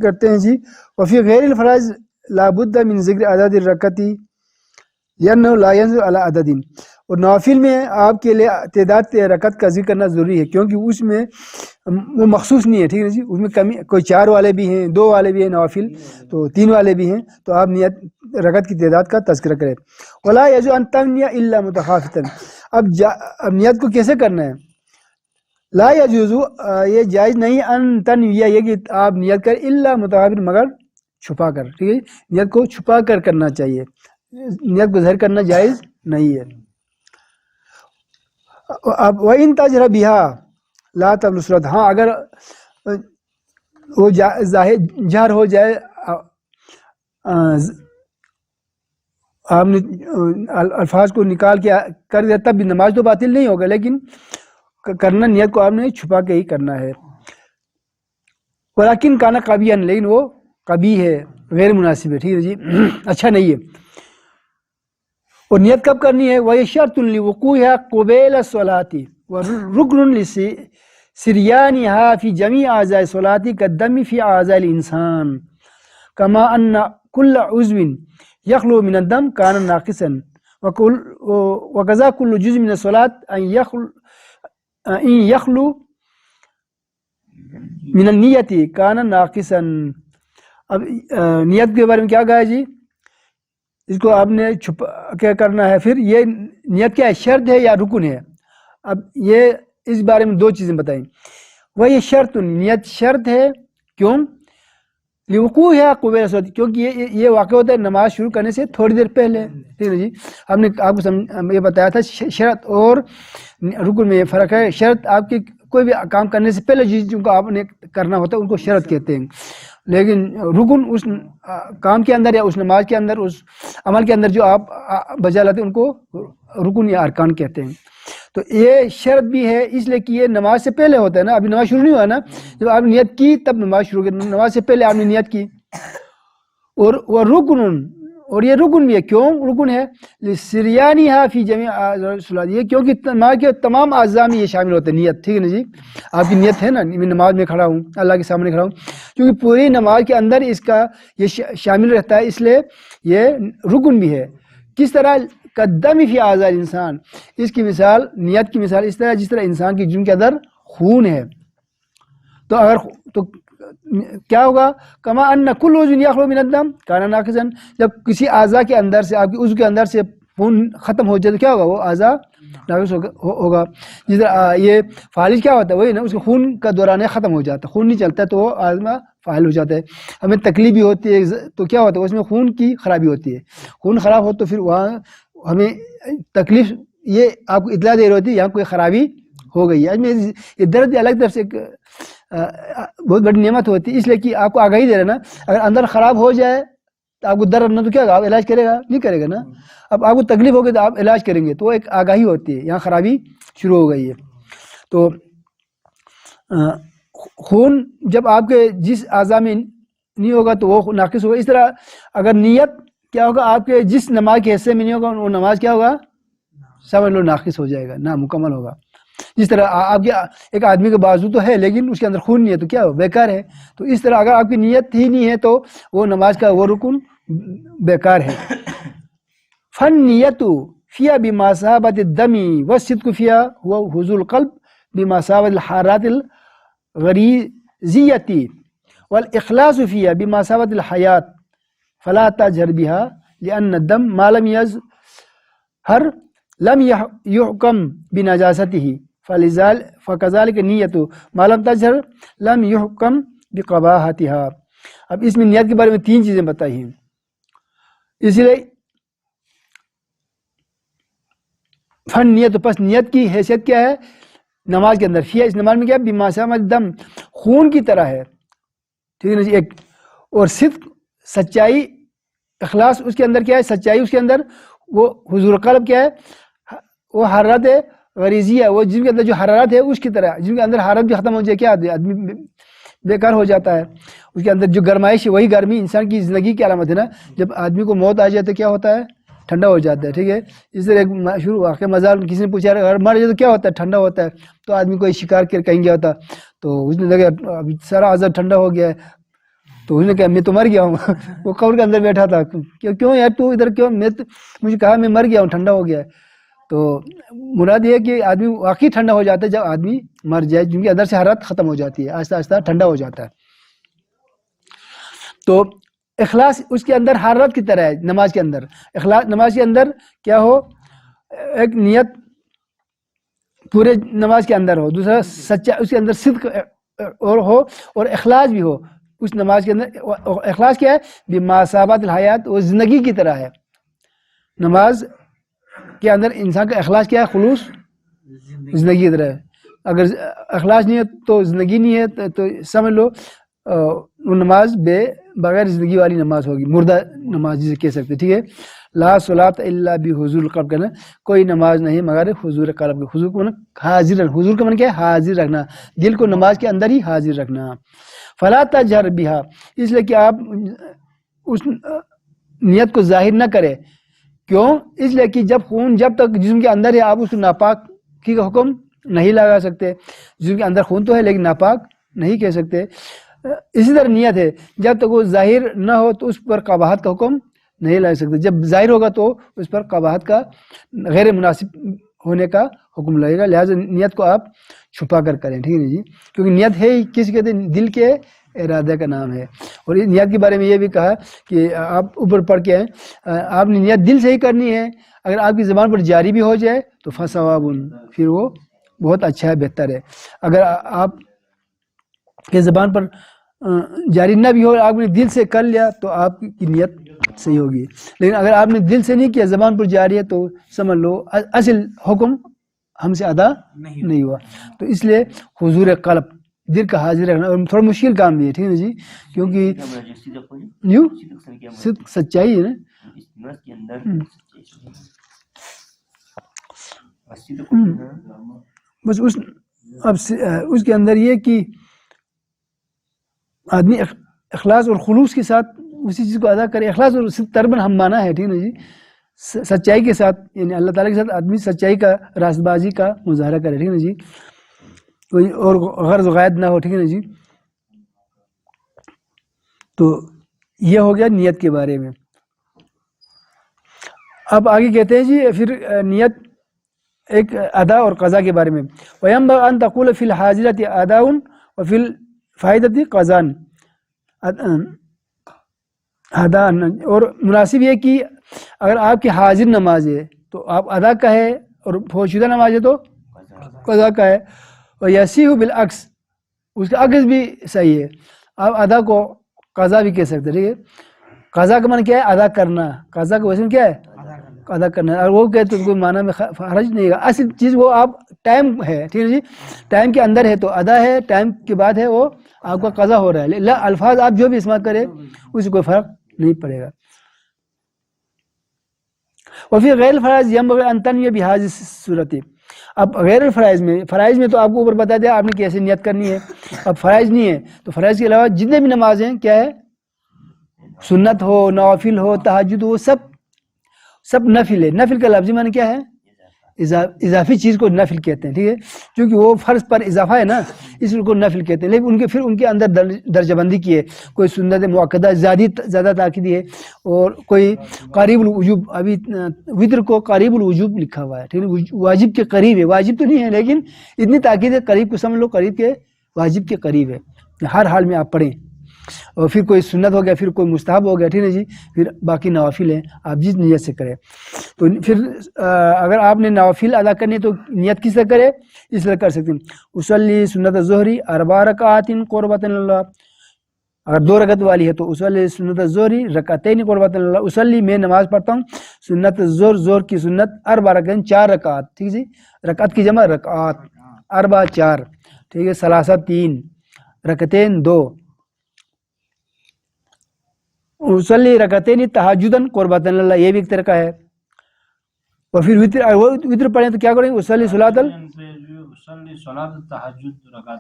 کرتے ہیں جی. وفی غیر الفرائض لا بد من ذکر عدد الرکعتی لأنه لا ينزل على عدد. اور نوافل میں آپ کے لیے تعداد رکعت کا ذکر کرنا ضروری ہے کیونکہ اس میں وہ مخصوص نہیں ہے. ٹھیک ہے جی. اس میں کمی کوئی 4 والے بھی ہیں، 2 والے بھی ہیں نوافل، تو 3 والے بھی ہیں، تو آپ نیت رکعت کی تعداد کا تذکرہ کریں. ولا يجوز ان تنوي الا متخافتا. اب نیت کو کیسے کرنا ہے؟ لا يجوز، یہ جائز نہیں، ان تنوي یہ کہ آپ نیت کریں الا متخافتا مگر چھپا کر. ٹھیک ہے، نیت کو چھپا کر کرنا چاہیے، نیت کو ظاہر کرنا جائز نہیں ہے. اب وَإِن تَجْهَرَ بِهَا لَا تَبْطُلُ الصَّلَاةُ. ہاں اگر وہ ظاہر جہر ہو جائے، آپ نے الفاظ کو نکال کے کر دیا تب بھی نماز تو باطل نہیں ہوگا، لیکن کرنا نیت کو آپ نے چھپا کے ہی کرنا ہے. ولیکن کانا قبیحا، لیکن وہ قبیح ہے، غیر مناسب ہے. ٹھیک ہے جی، اچھا نہیں ہے. اور نیت کب کرنی ہے؟ وہی شرط لوقوعها قبیل الصلاۃ ورکن لسریانها فی جمیع اعضاء الصلاۃ کالدم فی اعضاء الانسان کما ان کل عضو یخلو من الدم کان ناقصا وکذا کل جزء من الصلاۃ ان یخلو من النیت کان ناقصا. اب نیت کے بارے میں کیا کہا جی؟ اس کو آپ نے چھپا کیا کرنا ہے. پھر یہ نیت کیا ہے، شرط ہے یا رکن ہے؟ اب یہ اس بارے میں 2 چیزیں بتائیں. وہ یہ شرط، نیت شرط ہے. کیوں؟ لوقوع ہے قبیل الصلاۃ، کیونکہ یہ واقع ہوتا ہے نماز شروع کرنے سے تھوڑی دیر پہلے. ٹھیک ہے جی، ہم نے آپ کو یہ بتایا تھا شرط اور رکن میں یہ فرق ہے. شرط آپ کی کوئی بھی کام کرنے سے پہلے جن کو آپ نے کرنا ہوتا ہے ان کو شرط کہتے ہیں، لیکن رکن اس کام کے اندر یا اس نماز کے اندر، اس عمل کے اندر جو آپ بجا لاتے ہیں ان کو رکن یا ارکان کہتے ہیں. تو یہ شرط بھی ہے اس لیے کہ یہ نماز سے پہلے ہوتا ہے نا، ابھی نماز شروع نہیں ہوا نا، جب آپ نے نیت کی تب نماز شروع کی، نماز سے پہلے آپ نے نیت کی. اور وہ رکن، اور یہ رکن بھی ہے. کیوں رکن ہے؟ لسریانها فی جمیع اعضاء الصلاۃ، یہ کیونکہ نماز کے تمام اعضاء میں یہ شامل ہوتے ہیں نیت. ٹھیک ہے نا جی، آپ کی نیت ہے نا، میں نماز میں کھڑا ہوں، اللہ کے سامنے کھڑا ہوں، کیونکہ پوری نماز کے اندر اس کا یہ شامل رہتا ہے، اس لیے یہ رکن بھی ہے. کس طرح؟ قدم فی اعضاء الانسان، اس کی مثال، نیت کی مثال اس طرح جس طرح انسان کی جسم کے اندر خون ہے. تو اگر تو کیا ہوگا؟ کما ان کل عضو یخلو من الدم کان ناقصا، جب کسی اعضاء کے اندر سے، آپ کے عضو کے اندر سے خون ختم ہو جائے تو کیا ہوگا؟ وہ اعضاء ناقص ہوگا. جس طرح یہ فالج کیا ہوتا ہے؟ وہی نا، اس کے خون کا دورانیہ ختم ہو جاتا ہے، خون نہیں چلتا ہے تو وہ اعضاء فعال ہو جاتا ہے. ہمیں تکلیف بھی ہوتی ہے تو کیا ہوتا ہے؟ اس میں خون کی خرابی ہوتی ہے. خون خراب ہو تو پھر وہاں ہمیں تکلیف، یہ آپ کو اطلاع دے رہی ہوتی ہے یہاں کوئی خرابی ہو گئی ہے. یہ درد الگ طرف سے ایک بہت بڑی نعمت ہوتی ہے، اس لیے کہ آپ کو آگاہی دے رہا نا. اگر اندر خراب ہو جائے تو آپ کو درد نہ تو کیا ہوگا؟ آپ علاج کرے گا؟ نہیں کرے گا نا. اب آپ کو تکلیف ہوگی تو آپ علاج کریں گے، تو وہ ایک آگاہی ہوتی ہے یہاں خرابی شروع ہو گئی ہے. تو خون جب آپ کے جس اعضاء میں نہیں ہوگا تو وہ ناقص ہوگا. اس طرح اگر نیت کیا ہوگا؟ آپ کے جس نماز کے حصے میں نہیں ہوگا وہ نماز کیا ہوگا؟ سمجھ لو ناقص ہو جائے گا، نامکمل ہوگا. جس طرح آپ کے ایک آدمی کا بازو تو ہے لیکن اس کے اندر خون نہیں ہے تو کیا ہو؟ بیکار ہے. تو اس طرح اگر آپ کی نیت ہی نہیں ہے تو وہ نماز کا وہ رکن بیکار ہے. فن نیت فیا بمثابۃ الدم والصدق فیا هو حضور القلب بمثابۃ الحرارات الغریزیۃ والاخلاص فیا بمثابۃ الحیات فلا تجهر بها لان الدم ما لم يظهر لم يحكم بنجاسته فكذلك نیت ما لم تظهر لم يحكم بقباحتها. اب اس میں نیت کے بارے میں 3 چیزیں بتائی ہیں، اس لیے فن نیت. تو پس نیت کی حیثیت کیا ہے نماز کے اندر؟ فیا، اس نماز میں کیا ہے؟ بمثابۃ الدم، خون کی طرح ہے. ٹھیک ہے نا جی. ایک اور صدق، سچائی، اخلاص اس کے اندر کیا ہے؟ سچائی اس کے اندر. وہ حضور قلب کیا ہے؟ وہ حرارت غریزیہ، وہ جن کے اندر جو حرارت ہے اس کی طرح، جن کے اندر حرارت بھی ختم ہو جائے کیا آدمی بیکار ہو جاتا ہے. اس کے اندر جو گرمائش ہے وہی گرمی انسان کی زندگی کی علامت ہے نا. جب آدمی کو موت آ جائے تو کیا ہوتا ہے؟ ٹھنڈا ہو جاتا ہے. ٹھیک ہے، اس طرح ایک مشہور واقعہ مزار کسی نے پوچھا اگر مر جائے تو کیا ہوتا ہے؟ ٹھنڈا ہوتا ہے. تو آدمی کوئی شکار کر کہیں گیا ہوتا تو اس نے دیکھا سارا عذاب ٹھنڈا ہو گیا ہے. تو اس نے کہا میں تو مر گیا ہوں وہ قبر کے اندر بیٹھا تھا، کیوں یار تو ادھر کیوں؟ مجھے کہا میں مر گیا ہوں، ٹھنڈا ہو گیا ہے۔ تو مراد یہ ہے کہ آدمی واقعی ٹھنڈا ہو جاتا ہے جب آدمی مر جائے، کیونکہ اندر سے حرارت ختم ہو جاتی ہے، آہستہ آہستہ ٹھنڈا ہو جاتا ہے۔ تو اخلاص اس کے اندر حرارت کی طرح ہے نماز کے اندر۔ اخلاص نماز کے اندر کیا ہو، ایک نیت پورے نماز کے اندر ہو، دوسرا سچا اس کے اندر صدق اور ہو، اور اخلاص بھی ہو اس نماز کے اندر۔ اخلاص کیا ہے؟ بمثابۃ الحیات، وہ زندگی کی طرح ہے۔ نماز کے اندر انسان کا اخلاص کیا ہے؟ خلوص زندگی کی طرح ہے۔ اگر اخلاص نہیں ہے تو زندگی نہیں ہے، تو سمجھ لو وہ نماز بغیر زندگی والی نماز ہوگی، مردہ نماز جسے کہہ سکتے، ٹھیک ہے۔ لا صلاۃ الا بحضور القلب، کہنا کوئی نماز نہیں مگر حضور قلب۔ حضور کو حاضر رکھنا، حضور کا من کیا ہے؟ حاضر رکھنا، دل کو نماز کے اندر ہی حاضر رکھنا۔ فلا تجہر بہا، اس لیے کہ آپ اس نیت کو ظاہر نہ کرے۔ کیوں؟ اس لیے کہ جب تک جسم کے اندر ہے آپ اس کو ناپاک کی حکم نہیں لگا سکتے۔ جسم کے اندر خون تو ہے لیکن ناپاک نہیں کہہ سکتے۔ اسی طرح نیت ہے، جب تک وہ ظاہر نہ ہو تو اس پر قباحت کا حکم نہیں لگا سکتے، جب ظاہر ہوگا تو اس پر قباحت کا، غیر مناسب ہونے کا حکم لگے گا۔ لہٰذا نیت کو آپ چھپا کر کریں، ٹھیک ہے جی، کیونکہ نیت ہے ہی کس کہتے ہیں؟ دل کے ارادہ کا نام ہے۔ اور اس نیت کے بارے میں یہ بھی کہا کہ آپ اوپر پڑھ کے آپ نے نیت دل سے ہی کرنی ہے، اگر آپ کی زبان پر جاری بھی ہو جائے تو فثواب، پھر وہ بہت اچھا ہے، بہتر ہے۔ اگر آپ کے زبان پر جاری نہ بھی ہو، آپ نے دل سے کر لیا تو آپ کی نیت صحیح ہوگی، لیکن اگر آپ نے دل سے نہیں کیا، زبان پر جاری ہے، تو سمجھ لو اصل حکم ہم سے ادا نہیں ہوا۔ تو اس لیے حضور قلب، دل کا حاضر رکھنا، اور تھوڑا مشکل کام بھی ہے، ٹھیک ہے جی، کیونکہ یوں صدق سچائی ہے نا۔ بس اس کے اندر یہ کہ آدمی اخلاص اور خلوص کے ساتھ اسی چیز کو ادا کرے۔ اخلاص اور تربن ہم مانا ہے، ٹھیک ہے جی، سچائی کے ساتھ، یعنی اللہ تعالیٰ کے ساتھ آدمی سچائی کا، راست بازی کا مظاہرہ کرے، ٹھیک ہے جی، کوئی اور غرض غائب نہ ہو، ٹھیک ہے نا جی۔ تو یہ ہو گیا نیت کے بارے میں۔ اب آگے کہتے ہیں جی پھر نیت ایک ادا اور قضا کے بارے میں۔ وَيَنبَغِي أَن تَقُولَ فِي الْحَاضِرَةِ أَدَاءٌ وَفِي الْفَائِدَةِ قَضَاءٌ، اور مناسب یہ کہ اگر آپ کی حاضر نماز ہے تو آپ ادا کا ہے، اور فوشیدہ نماز ہے تو قضا کا ہے۔ وَيَصِيحُ بِالْعَكْسِ، اس کا عکس بھی صحیح ہے، آپ ادا کو قضا بھی کہہ سکتے، ٹھیک ہے۔ قضا کا معنی کیا ہے؟ ادا کرنا۔ قضا کا وزن کیا ہے؟ ادا کرنا۔ اور وہ کہتے ہیں کوئی معنی میں حرج نہیں ہے، اصل چیز وہ آپ ٹائم ہے، ٹھیک ہے جی، ٹائم کے اندر ہے تو ادا ہے، ٹائم کے بعد ہے وہ آپ کا قضا ہو رہا ہے۔ الفاظ آپ جو بھی استعمال کریں اس سے کوئی فرق نہیں پڑے گا۔ وفی غیر الفرائض ينبغي ان تنوي بهذه الصورت، اب غیر الفرائض میں، فرائض میں تو آپ کو اوپر بتا دیا آپ نے کیسے نیت کرنی ہے، اب فرائض نہیں ہے تو فرائض کے علاوہ جتنے بھی نماز ہیں کیا ہے؟ سنت ہو، نوافل ہو، تہجد ہو، سب نفل ہے۔ نفل کا لفظی معنی کیا ہے؟ اضافی چیز کو نفل کہتے ہیں، ٹھیک ہے، کیونکہ وہ فرض پر اضافہ ہے نا، اس کو نفل کہتے ہیں۔ لیکن پھر ان کے اندر درجہ بندی کی ہے، کوئی سنت مؤکدہ زیادہ تاکیدی ہے، اور کوئی قریب الوجوب، ابھی وتر کو قریب الوجوب لکھا ہوا ہے، ٹھیک ہے، واجب کے قریب ہے، واجب تو نہیں ہے لیکن اتنی تاکید ہے، قریب کو سمجھ لو، قریب کے واجب کے قریب ہے، ہر حال میں آپ پڑھیں۔ اور پھر کوئی سنت ہو گیا، پھر کوئی مستحب ہو گیا، ٹھیک ہے جی، پھر باقی نوافل ہیں، آپ جس نیت سے کریں۔ تو پھر اگر آپ نے نوافل ادا کرنی ہے تو نیت کس طرح کرے؟ اس طرح کر سکتے ہیں، اصلی سنت الظہری 4 رکعات قربۃ اللہ، اگر 2 رکعت والی ہے تو اصلی سنت الظہری رکعتین قربۃ اللہ، اصلی میں نماز پڑھتا ہوں سنت الظہر، ظہر کی سنت 4 رکعتین، 4 رکعات، ٹھیک ہے جی، رکعت کی جمع رکعات، 4 4، ٹھیک ہے، ثلاثہ 3، رکعتین 2، اصلی رکعتین تہجدن قربۃ اللہ، یہ بھی ایک طریقہ ہے۔ اور پھر وتر پڑھیں تو کیا کریں؟ اصلی صلاۃ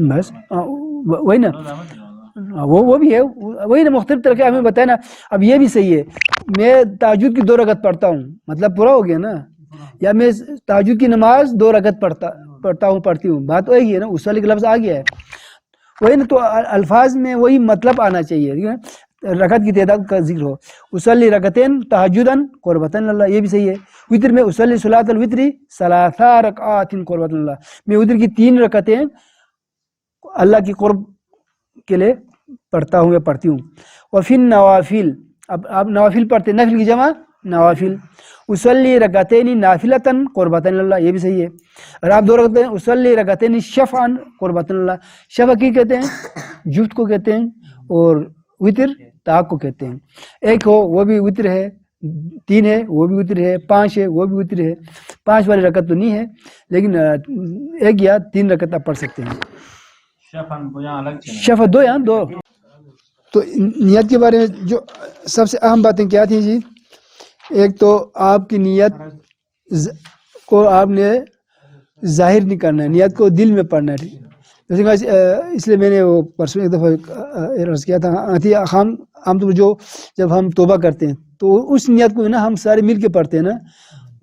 بس وہی نا، وہ بھی ہے، وہی نا، مختلف طریقے ہمیں بتایا نا۔ اب یہ بھی صحیح ہے، میں تہجد کی 2 رکعت پڑھتا ہوں، مطلب پورا ہو گیا نا، یا میں تہجد کی نماز 2 رکعت پڑھتی ہوں، بات وہی ہے نا، اصلی کا لفظ آ گیا ہے۔ وہی نا، تو الفاظ میں وہی مطلب آنا چاہیے، ٹھیک ہے، رکعت کی تعداد کا ذکر ہو. اصلی رکعتین تہجدن قربتن اللہ، یہ بھی صحیح ہے. وطر میں اصلی صلاۃ الوتری ثلاثہ رکعات قربتن اللہ، میں وطر کی 3 رکعتیں اللہ کی قرب کے لیے پڑھتا ہوں یا پڑھتی ہوں. وفی النوافل، اب آپ نوافل پڑھتے ہیں، نفل کی جمع نوافل. اصلی رکعتین نافلتن قربتن اللہ، یہ بھی صحیح ہے. اور آپ 2 رکعتیں اصلی رکعتین شفعا قربتن اللہ، شفع کی کہتے ہیں جفت کو کہتے ہیں، اور وطر طاق کو کہتے ہیں. ایک ہو وہ بھی وطر ہے، 3 ہے وہ بھی وطر ہے، 5 ہے وہ بھی وطر ہے. 5 والی رکعت تو نہیں ہے، لیکن 1 یا 3 رکعت آپ پڑھ سکتے ہیں. شفع 2 یا 2. تو نیت کے بارے میں جو سب سے اہم باتیں کیا تھیں جی؟ ایک تو آپ کی نیت کو آپ نے ظاہر نہیں کرنا ہے، نیت کو دل میں پڑھنا ہے. جیسے کہ اس لیے میں نے وہ پرسوں ایک دفعہ عرض کیا تھا، عام طور جو جب ہم توبہ کرتے ہیں تو اس نیت کو نا ہم سارے مل کے پڑھتے ہیں نا،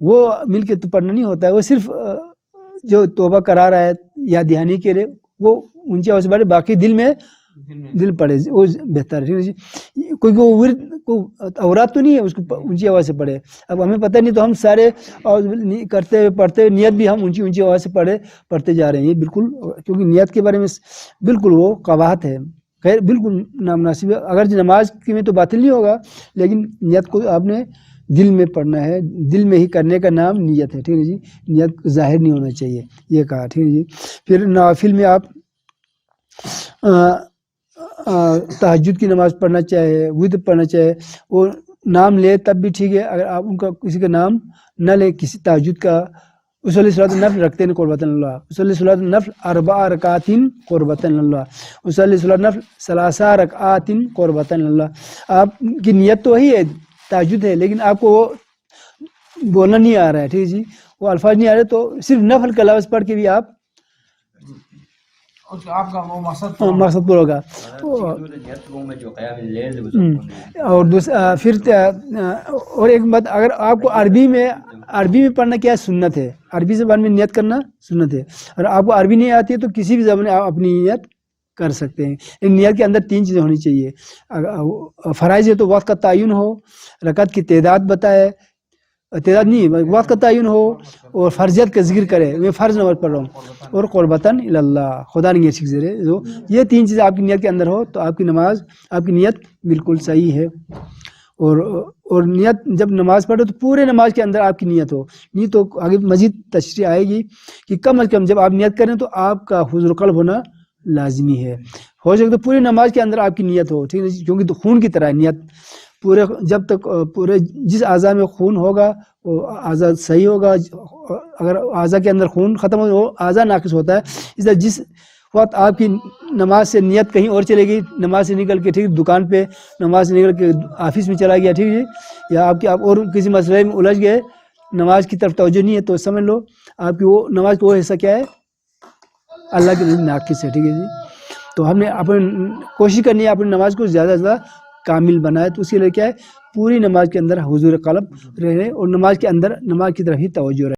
وہ مل کے تو پڑھنا نہیں ہوتا ہے، وہ صرف جو توبہ کرا رہا ہے یا دہانی کے لیے وہ اونچی آواز سے پڑھے، باقی دل پڑھے وہ بہتر ہے. کوئی وہ ورد کو اورات تو نہیں ہے، اس کو اونچی آواز سے پڑھے. اب ہمیں پتہ نہیں تو ہم سارے کرتے ہوئے پڑھتے ہوئے نیت بھی ہم اونچی آواز سے پڑھتے جا رہے ہیں. یہ بالکل، کیونکہ نیت کے بارے میں بالکل وہ قباحت ہے، خیر بالکل نامناسب ہے. اگر نماز میں تو باطل نہیں ہوگا، لیکن نیت کو آپ نے دل میں پڑھنا ہے، دل میں ہی کرنے کا نام نیت ہے، ٹھیک ہے جی. نیت ظاہر نہیں ہونا چاہیے، یہ کہا، ٹھیک ہے جی. پھر نوافل میں آپ تہجد کی نماز پڑھنا چاہے، وتر پڑھنا چاہے، وہ نام لے تب بھی ٹھیک ہے. اگر آپ ان کا کسی کا نام نہ لے، کسی تہجد کا، اصلی صلاۃ النفل رکھتے ہیں قربتن اللہ، اصلی صلاۃ النفل 4 رکعات قربتن اللہ، اصلی صلاۃ النفل 3 رکعات قربتن اللہ. آپ کی نیت تو وہی ہے، تہجد ہے، لیکن آپ کو وہ بولنا نہیں آ رہا ہے، ٹھیک ہے جی، وہ الفاظ نہیں آ رہے، تو صرف نفل کا لفظ پڑھ کے بھی آپ کا وہ مقصد پورا ہوگا. اور دوسرا پھر اور ایک بات، اگر آپ کو عربی میں پڑھنا کیا سنت ہے، عربی زبان میں نیت کرنا سنت ہے. اور آپ کو عربی نہیں آتی ہے تو کسی بھی زبان میں آپ اپنی نیت کر سکتے ہیں. ان نیت کے اندر 3 چیزیں ہونی چاہیے. فرائض ہے تو وقت کا تعین ہو، رکعت کی تعداد بتائے، تعداد نہیں وقت کا تعین ہو، اور فرضیت کا ذکر کرے، میں فرض نماز پڑھ رہا ہوں، اور قربتاً اللہ، خدا نے یہ ذکر ہے. یہ 3 چیزیں آپ کی نیت کے اندر ہو تو آپ کی نماز، آپ کی نیت بالکل صحیح ہے. اور نیت جب نماز پڑھو تو پورے نماز کے اندر آپ کی نیت ہو، نہیں تو آگے مزید تشریح آئے گی کہ کم از کم جب آپ نیت کریں تو آپ کا حضور قلب ہونا لازمی ہے. ہو سکے تو پوری نماز کے اندر آپ کی نیت ہو، ٹھیک ہے، کیونکہ تو خون کی طرح ہے نیت. پورے جب تک پورے جس اعضاء میں خون ہوگا وہ اعضاء صحیح ہوگا. اگر اعضاء کے اندر خون ختم ہو وہ اعضاء ناقص ہوتا ہے. اس لیے جس وقت آپ کی نماز سے نیت کہیں اور چلے گی، نماز سے نکل کے ٹھیک دکان پہ، نماز سے نکل کے آفس میں چلا گیا، ٹھیک ہے، یا آپ اور کسی مسئلے میں الجھ گئے، نماز کی طرف توجہ نہیں ہے، تو سمجھ لو آپ کی وہ نماز کا وہ حصہ کیا ہے، اللہ کے نزدیک ناقص ہے، ٹھیک ہے جی. تو ہم نے اپنی کوشش کرنی ہے اپنی نماز کو زیادہ سے زیادہ کامل بنائے. تو اس کے لیے کیا ہے، پوری نماز کے اندر حضور قلب رہے اور نماز کے اندر نماز کی طرف ہی توجہ رہے.